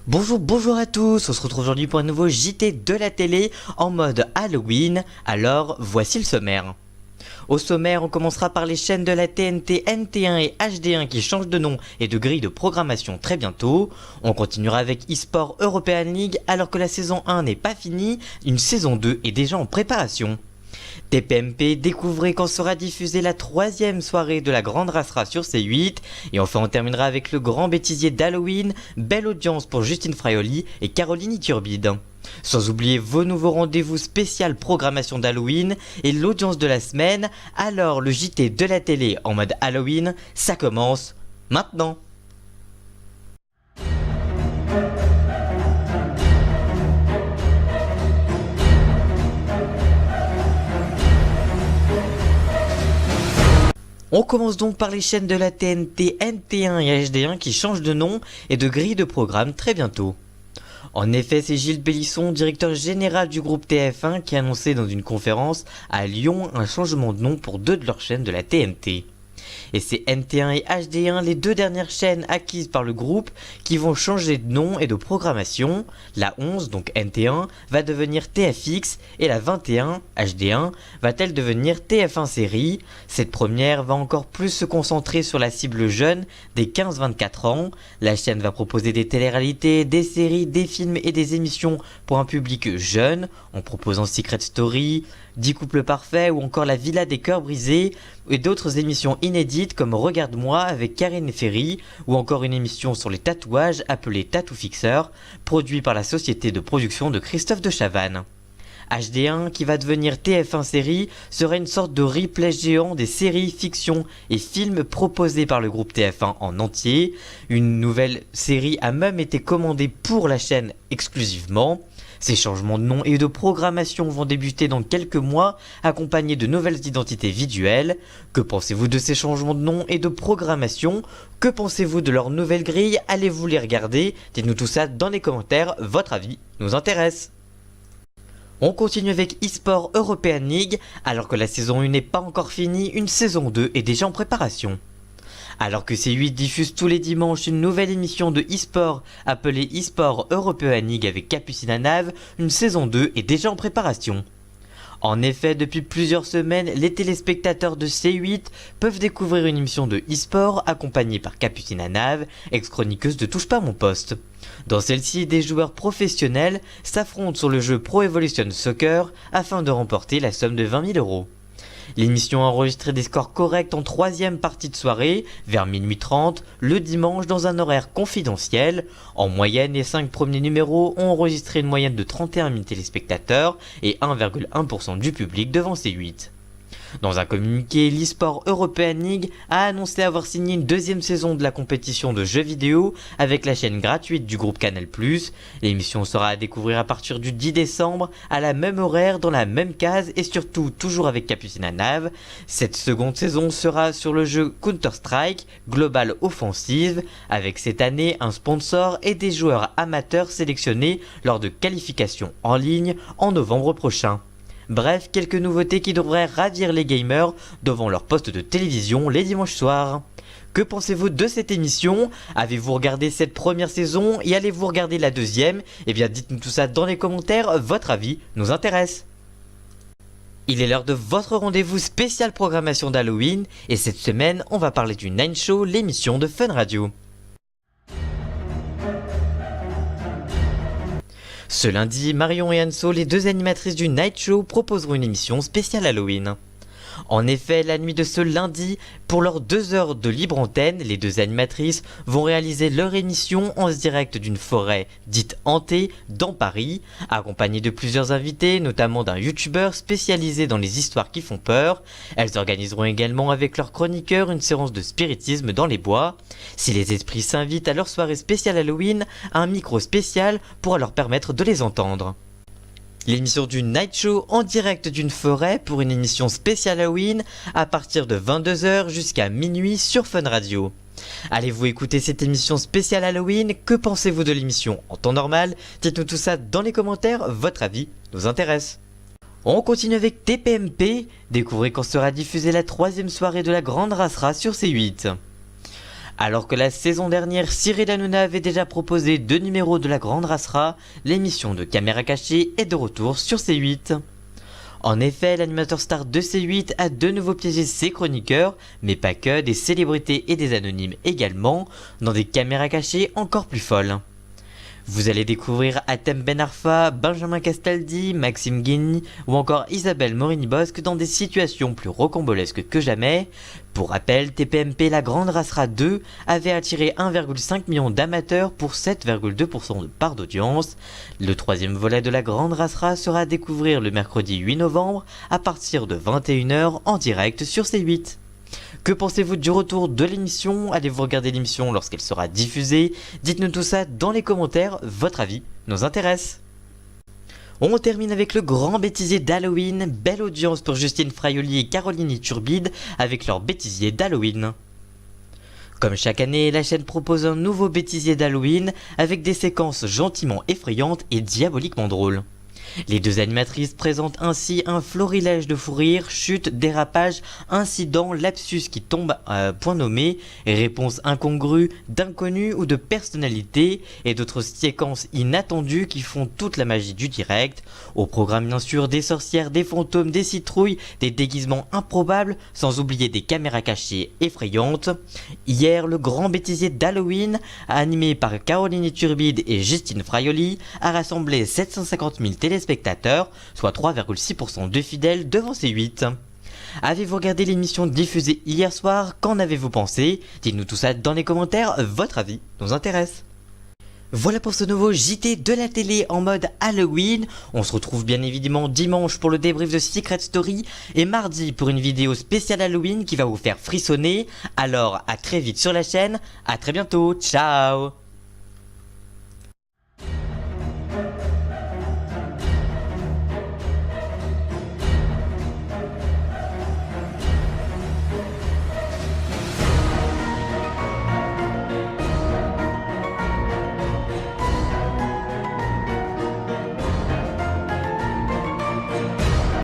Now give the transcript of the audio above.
Bonjour à tous, on se retrouve aujourd'hui pour un nouveau JT de la télé en mode Halloween, alors voici le sommaire. Au sommaire, on commencera par les chaînes de la TNT, NT1 et HD1 qui changent de nom et de grille de programmation très bientôt. On continuera avec eSport European League alors que la saison 1 n'est pas finie, une saison 2 est déjà en préparation. TPMP, découvrez quand sera diffusée la troisième soirée de la Grande Rasera sur C8. Et enfin on terminera avec le grand bêtisier d'Halloween, belle audience pour Justine Fraioli et Caroline Iturbide. Sans oublier vos nouveaux rendez-vous spécial programmation d'Halloween et l'audience de la semaine, alors le JT de la télé en mode Halloween, ça commence maintenant. On commence donc par les chaînes de la TNT, NT1 et HD1 qui changent de nom et de grille de programme très bientôt. En effet, c'est Gilles Bellisson, directeur général du groupe TF1, qui a annoncé dans une conférence à Lyon un changement de nom pour deux de leurs chaînes de la TNT. Et c'est NT1 et HD1, les deux dernières chaînes acquises par le groupe, qui vont changer de nom et de programmation. La 11, donc NT1, va devenir TFX et la 21, HD1, va-t-elle devenir TF1 série. Cette première va encore plus se concentrer sur la cible jeune des 15-24 ans. La chaîne va proposer des téléréalités, des séries, des films et des émissions pour un public jeune, en proposant Secret Story, 10 couples parfaits ou encore La Villa des cœurs brisés, et d'autres émissions inédites comme Regarde-moi avec Karine Ferry, ou encore une émission sur les tatouages appelée Tattoo Fixer, produit par la société de production de Christophe de Chavannes. HD1, qui va devenir TF1 série, sera une sorte de replay géant des séries, fictions et films proposés par le groupe TF1 en entier. Une nouvelle série a même été commandée pour la chaîne exclusivement. Ces changements de nom et de programmation vont débuter dans quelques mois, accompagnés de nouvelles identités visuelles. Que pensez-vous de ces changements de nom et de programmation? Que pensez-vous de leur nouvelle grille? Allez-vous les regarder? Dites-nous tout ça dans les commentaires, votre avis nous intéresse. On continue avec eSport European League, alors que la saison 1 n'est pas encore finie, une saison 2 est déjà en préparation. Alors que C8 diffuse tous les dimanches une nouvelle émission de eSport appelée eSport European League avec Capucine Nave, une saison 2 est déjà en préparation. En effet, depuis plusieurs semaines, les téléspectateurs de C8 peuvent découvrir une émission de eSport accompagnée par Capucine Nave, ex-chroniqueuse de Touche pas mon poste. Dans celle-ci, des joueurs professionnels s'affrontent sur le jeu Pro Evolution Soccer afin de remporter la somme de 20 000 €. L'émission a enregistré des scores corrects en troisième partie de soirée, vers minuit 30, le dimanche dans un horaire confidentiel. En moyenne, les 5 premiers numéros ont enregistré une moyenne de 31 000 téléspectateurs et 1,1% du public devant C8. Dans un communiqué, l'eSport European League a annoncé avoir signé une deuxième saison de la compétition de jeux vidéo avec la chaîne gratuite du groupe Canal+. L'émission sera à découvrir à partir du 10 décembre à la même horaire, dans la même case et surtout toujours avec Capucine Nave. Cette seconde saison sera sur le jeu Counter-Strike Global Offensive, avec cette année un sponsor et des joueurs amateurs sélectionnés lors de qualifications en ligne en novembre prochain. Bref, quelques nouveautés qui devraient ravir les gamers devant leur poste de télévision les dimanches soirs. Que pensez-vous de cette émission? Avez-vous regardé cette première saison et allez-vous regarder la deuxième? Eh bien dites-nous tout ça dans les commentaires, votre avis nous intéresse. Il est l'heure de votre rendez-vous spécial programmation d'Halloween et cette semaine on va parler du Night Show, l'émission de Fun Radio. Ce lundi, Marion et Anso, les deux animatrices du Night Show, proposeront une émission spéciale Halloween. En effet, la nuit de ce lundi, pour leurs 2 heures de libre antenne, les deux animatrices vont réaliser leur émission en direct d'une forêt dite hantée dans Paris, accompagnées de plusieurs invités, notamment d'un youtubeur spécialisé dans les histoires qui font peur. Elles organiseront également avec leurs chroniqueurs une séance de spiritisme dans les bois. Si les esprits s'invitent à leur soirée spéciale Halloween, un micro spécial pourra leur permettre de les entendre. L'émission du Night Show en direct d'une forêt pour une émission spéciale Halloween à partir de 22 h jusqu'à minuit sur Fun Radio. Allez-vous écouter cette émission spéciale Halloween? Que pensez-vous de l'émission en temps normal? Dites-nous tout ça dans les commentaires, votre avis nous intéresse. On continue avec TPMP, découvrez quand sera diffusée la troisième soirée de la Grande Rasera sur C8. Alors que la saison dernière, Cyril Hanouna avait déjà proposé 2 numéros de la Grande Rasera, l'émission de Caméra Cachée est de retour sur C8. En effet, l'animateur star de C8 a de nouveau piégé ses chroniqueurs, mais pas que, des célébrités et des anonymes également, dans des caméras cachées encore plus folles. Vous allez découvrir Hatem Ben Arfa, Benjamin Castaldi, Maxime Guény ou encore Isabelle Morini-Bosque dans des situations plus rocambolesques que jamais. Pour rappel, TPMP La Grande Rasera 2 avait attiré 1,5 million d'amateurs pour 7,2% de part d'audience. Le troisième volet de La Grande Rasera sera à découvrir le mercredi 8 novembre à partir de 21h en direct sur C8. Que pensez-vous du retour de l'émission? Allez-vous regarder l'émission lorsqu'elle sera diffusée? Dites-nous tout ça dans les commentaires, votre avis nous intéresse. On termine avec le grand bêtisier d'Halloween, belle audience pour Justine Fraioli et Caroline Iturbide avec leur bêtisier d'Halloween. Comme chaque année, la chaîne propose un nouveau bêtisier d'Halloween avec des séquences gentiment effrayantes et diaboliquement drôles. Les deux animatrices présentent ainsi un florilège de fou rires, chutes, dérapages, incidents, lapsus qui tombent à point nommé, réponses incongrues, d'inconnus ou de personnalités et d'autres séquences inattendues qui font toute la magie du direct. Au programme bien sûr des sorcières, des fantômes, des citrouilles, des déguisements improbables, sans oublier des caméras cachées effrayantes. Hier, le grand bêtisier d'Halloween, animé par Caroline Iturbide et Justine Fraioli, a rassemblé 750 000 téléspectateurs, soit 3,6% de fidèles devant C8. Avez-vous regardé l'émission diffusée hier soir? Qu'en avez-vous pensé? Dites-nous tout ça dans les commentaires, votre avis nous intéresse. Voilà pour ce nouveau JT de la télé en mode Halloween. On se retrouve bien évidemment dimanche pour le débrief de Secret Story et mardi pour une vidéo spéciale Halloween qui va vous faire frissonner. Alors à très vite sur la chaîne, à très bientôt, ciao.